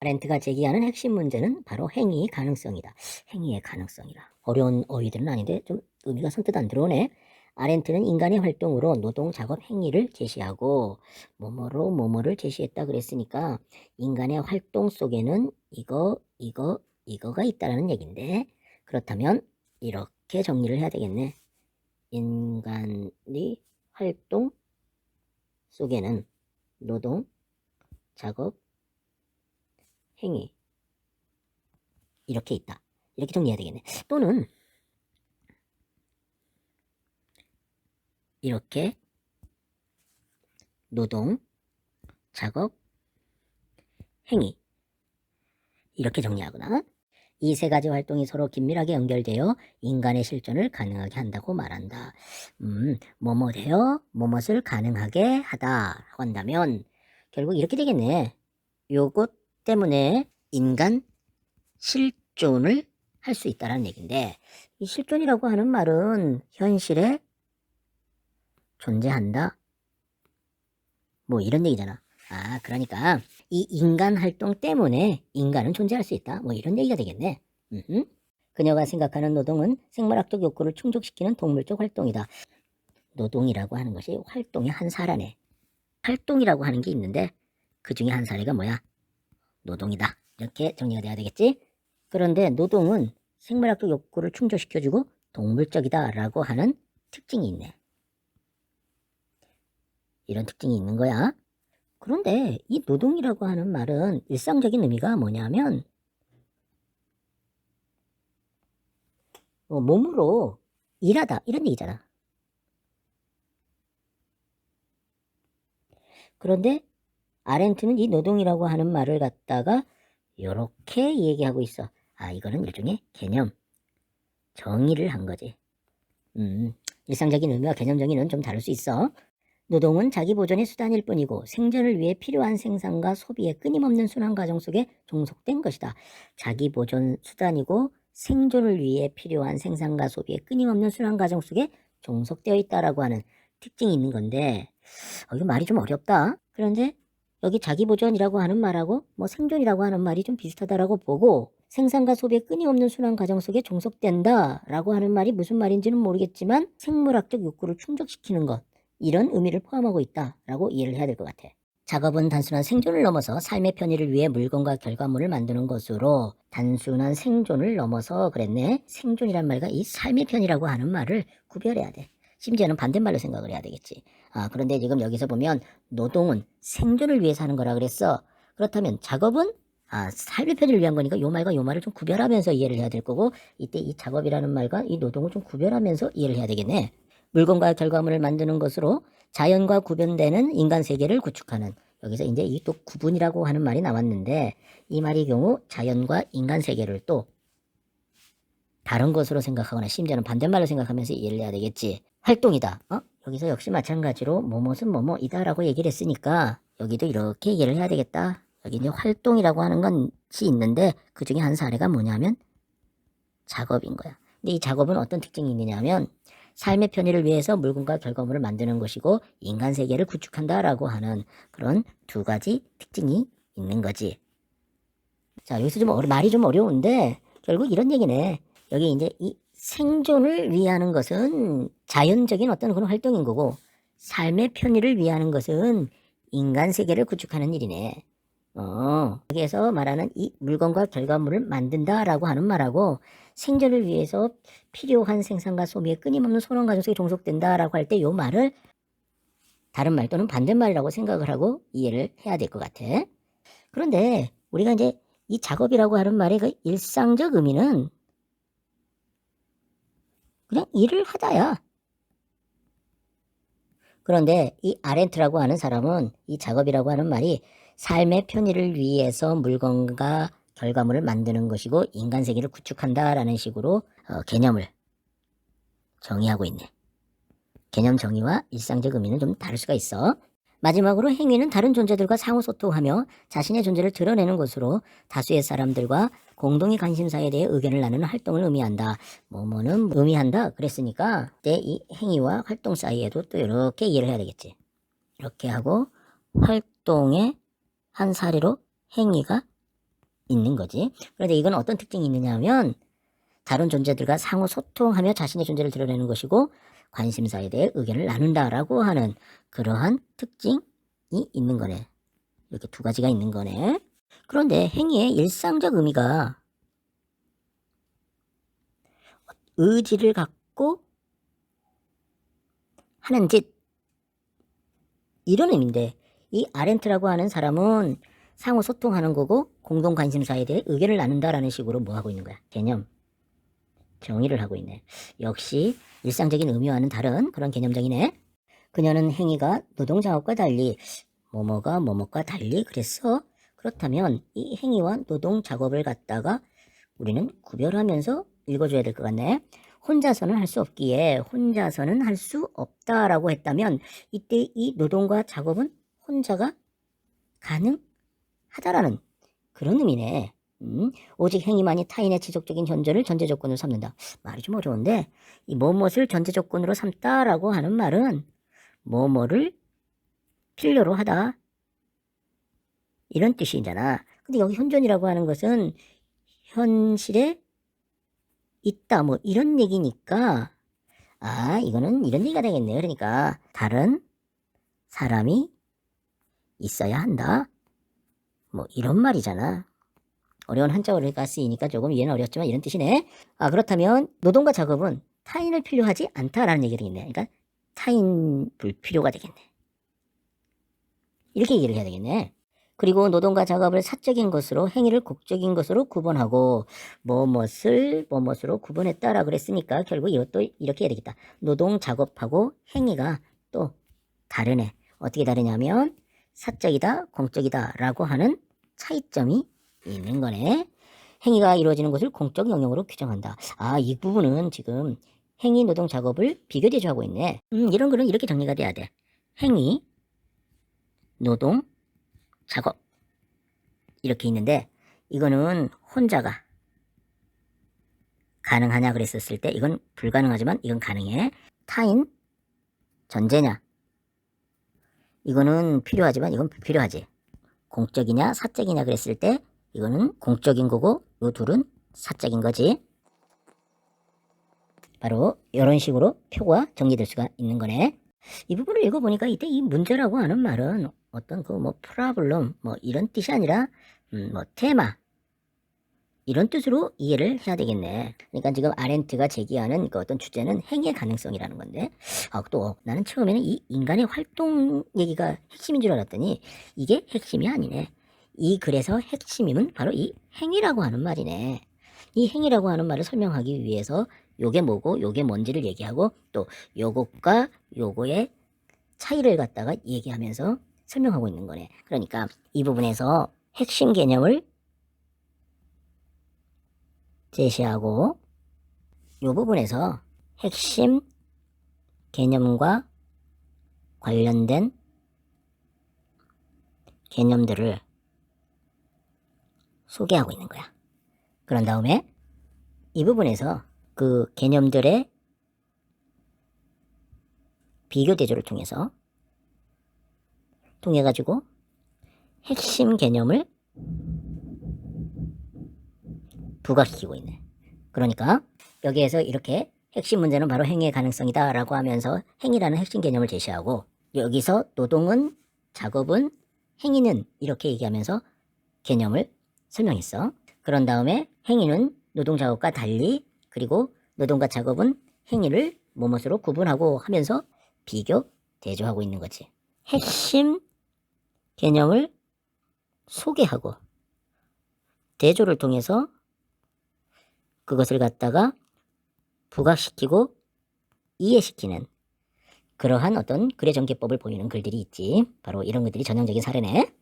아렌트가 제기하는 핵심 문제는 바로 행위의 가능성이다. 행위의 가능성이라. 어려운 어휘들은 아닌데 좀 의미가 선뜻 안 들어오네. 아렌트는 인간의 활동으로 노동, 작업, 행위를 제시하고 뭐뭐로 뭐뭐를 제시했다 그랬으니까 인간의 활동 속에는 이거가 있다라는 얘긴데, 그렇다면 이렇게 정리를 해야 되겠네. 인간의 활동 속에는 노동, 작업, 행위 이렇게 있다. 이렇게 정리해야 되겠네. 또는 이렇게 노동, 작업, 행위 이렇게 정리하거나 이 세 가지 활동이 서로 긴밀하게 연결되어 인간의 실존을 가능하게 한다고 말한다. 뭐뭐되어 뭐뭇을 가능하게 하다 하고 한다면 결국 이렇게 되겠네. 요것 때문에 인간 실존을 할 수 있다는 얘기인데, 이 실존이라고 하는 말은 현실에 존재한다 뭐 이런 얘기잖아. 그러니까 이 인간 활동 때문에 인간은 존재할 수 있다 뭐 이런 얘기가 되겠네. 그녀가 생각하는 노동은 생물학적 욕구를 충족시키는 동물적 활동이다. 노동이라고 하는 것이 활동의 한 사례네. 활동이라고 하는 게 있는데 그 중에 한 사례가 뭐야? 노동이다. 이렇게 정리가 돼야 되겠지? 그런데 노동은 생물학적 욕구를 충족시켜주고 동물적이다 라고 하는 특징이 있네. 이런 특징이 있는 거야. 그런데 이 노동이라고 하는 말은 일상적인 의미가 뭐냐면 몸으로 일하다 이런 얘기잖아. 그런데 아렌트는 이 노동이라고 하는 말을 갖다가 이렇게 얘기하고 있어. 이거는 일종의 개념, 정의를 한 거지. 일상적인 의미와 개념 정의는 좀 다를 수 있어. 노동은 자기 보존의 수단일 뿐이고 생존을 위해 필요한 생산과 소비의 끊임없는 순환 과정 속에 종속된 것이다. 자기 보존 수단이고 생존을 위해 필요한 생산과 소비의 끊임없는 순환 과정 속에 종속되어 있다라고 하는 특징이 있는 건데, 이거 말이 좀 어렵다. 그런데 여기 자기 보존이라고 하는 말하고 뭐 생존이라고 하는 말이 좀 비슷하다라고 보고, 생산과 소비의 끊임없는 순환 과정 속에 종속된다라고 하는 말이 무슨 말인지는 모르겠지만 생물학적 욕구를 충족시키는 것, 이런 의미를 포함하고 있다라고 이해를 해야 될 것 같아. 작업은 단순한 생존을 넘어서 삶의 편의를 위해 물건과 결과물을 만드는 것으로, 단순한 생존을 넘어서 그랬네. 생존이란 말과 이 삶의 편이라고 하는 말을 구별해야 돼. 심지어는 반대말로 생각을 해야 되겠지. 그런데 지금 여기서 보면 노동은 생존을 위해서 하는 거라 그랬어. 그렇다면 작업은 삶의 편의를 위한 거니까 요 말과 요 말을 좀 구별하면서 이해를 해야 될 거고, 이때 이 작업이라는 말과 이 노동을 좀 구별하면서 이해를 해야 되겠네. 물건과 결과물을 만드는 것으로 자연과 구별되는 인간 세계를 구축하는, 여기서 이제 이 또 구분이라고 하는 말이 나왔는데, 이 말의 경우 자연과 인간 세계를 또 다른 것으로 생각하거나 심지어는 반대말로 생각하면서 이해를 해야 되겠지. 활동이다. 여기서 역시 마찬가지로 뭐뭇은 뭐뭐이다 라고 얘기를 했으니까 여기도 이렇게 이해를 해야 되겠다. 여기 이제 활동이라고 하는 것이 있는데 그 중에 한 사례가 뭐냐면 작업인 거야. 근데 이 작업은 어떤 특징이 있느냐면 삶의 편의를 위해서 물건과 결과물을 만드는 것이고 인간 세계를 구축한다라고 하는 그런 두 가지 특징이 있는 거지. 자, 여기서 좀 말이 좀 어려운데 결국 이런 얘기네. 여기 이제 이 생존을 위하는 것은 자연적인 어떤 그런 활동인 거고, 삶의 편의를 위하는 것은 인간 세계를 구축하는 일이네. 여기에서 말하는 이 물건과 결과물을 만든다라고 하는 말하고 생존을 위해서 필요한 생산과 소비의 끊임없는 손원 과정 속에 종속된다라고 할 때 요 말을 다른 말 또는 반대말이라고 생각을 하고 이해를 해야 될 것 같아. 그런데 우리가 이제 이 작업이라고 하는 말의 그 일상적 의미는 그냥 일을 하다야. 그런데 이 아렌트라고 하는 사람은 이 작업이라고 하는 말이 삶의 편의를 위해서 물건과 결과물을 만드는 것이고 인간 세계를 구축한다라는 식으로 개념을 정의하고 있네. 개념 정의와 일상적 의미는 좀 다를 수가 있어. 마지막으로 행위는 다른 존재들과 상호소통하며 자신의 존재를 드러내는 것으로 다수의 사람들과 공동의 관심사에 대해 의견을 나누는 활동을 의미한다. 뭐뭐는 의미한다 그랬으니까 이 행위와 활동 사이에도 또 이렇게 이해를 해야 되겠지. 이렇게 하고 활동의 한 사례로 행위가 있는 거지. 그런데 이건 어떤 특징이 있느냐 하면 다른 존재들과 상호 소통하며 자신의 존재를 드러내는 것이고 관심사에 대해 의견을 나눈다라고 하는 그러한 특징이 있는 거네. 이렇게 두 가지가 있는 거네. 그런데 행위의 일상적 의미가 의지를 갖고 하는 짓, 이런 의미인데 이 아렌트라고 하는 사람은 상호 소통하는 거고 공동 관심사에 대해 의견을 나눈다라는 식으로 뭐 하고 있는 거야? 개념 정의를 하고 있네. 역시 일상적인 의미와는 다른 그런 개념적이네. 그녀는 행위가 노동작업과 달리 뭐뭐가 달리 그랬어. 그렇다면 이 행위와 노동작업을 갖다가 우리는 구별하면서 읽어줘야 될 것 같네. 혼자서는 할 수 없기에 혼자서는 할 수 없다라고 했다면 이때 이 노동과 작업은 혼자가 가능하다라는 그런 의미네. 오직 행위만이 타인의 지속적인 현존을 전제조건으로 삼는다. 말이 좀 어려운데 이 뭐뭇을 전제조건으로 삼다라고 하는 말은 뭐뭐를 필요로 하다 이런 뜻이잖아. 근데 여기 현존이라고 하는 것은 현실에 있다 뭐 이런 얘기니까 이거는 이런 얘기가 되겠네요. 그러니까 다른 사람이 있어야 한다 뭐 이런 말이잖아. 어려운 한자어가 쓰이니까 조금 이해는 어렵지만 이런 뜻이네. 그렇다면 노동과 작업은 타인을 필요하지 않다라는 얘기가 되겠네. 그러니까 타인 불필요가 되겠네. 이렇게 얘기를 해야 되겠네. 그리고 노동과 작업을 사적인 것으로 행위를 곡적인 것으로 구분하고 뭐뭇으로 구분했다라고 그랬으니까 결국 이것도 이렇게 해야 되겠다. 노동 작업하고 행위가 또 다르네. 어떻게 다르냐면 사적이다 공적이다 라고 하는 차이점이 있는 거네. 행위가 이루어지는 것을 공적 영역으로 규정한다. 이 부분은 지금 행위 노동 작업을 비교 대조하고 있네. 이런 거는 이렇게 정리가 돼야 돼. 행위 노동 작업 이렇게 있는데 이거는 혼자가 가능하냐 그랬었을 때 이건 불가능하지만 이건 가능해. 타인 전제냐 이거는 필요하지만 이건 불필요하지. 공적이냐 사적이냐 그랬을 때 이거는 공적인 거고 이 둘은 사적인 거지. 바로 이런 식으로 표가 정리될 수가 있는 거네. 이 부분을 읽어보니까 이때 이 문제라고 하는 말은 어떤 프라블럼 이런 뜻이 아니라 테마 이런 뜻으로 이해를 해야 되겠네. 그러니까 지금 아렌트가 제기하는 그 어떤 주제는 행위의 가능성이라는 건데 또 나는 처음에는 이 인간의 활동 얘기가 핵심인 줄 알았더니 이게 핵심이 아니네. 이 글에서 핵심임은 바로 이 행위라고 하는 말이네. 이 행위라고 하는 말을 설명하기 위해서 요게 뭐고 요게 뭔지를 얘기하고 또 요것과 요거의 차이를 갖다가 얘기하면서 설명하고 있는 거네. 그러니까 이 부분에서 핵심 개념을 제시하고 요 부분에서 핵심 개념과 관련된 개념들을 소개하고 있는 거야. 그런 다음에 이 부분에서 그 개념들의 비교 대조를 통해 가지고 핵심 개념을 부각시키고 있네. 그러니까 여기에서 이렇게 핵심 문제는 바로 행위의 가능성이다 라고 하면서 행위라는 핵심 개념을 제시하고 여기서 노동은 작업은 행위는 이렇게 얘기하면서 개념을 설명했어. 그런 다음에 행위는 노동작업과 달리 그리고 노동과 작업은 행위를 뭐뭇으로 구분하고 하면서 비교 대조하고 있는 거지. 핵심 개념을 소개하고 대조를 통해서 그것을 갖다가 부각시키고 이해시키는 그러한 어떤 글의 전개법을 보이는 글들이 있지. 바로 이런 것들이 전형적인 사례네.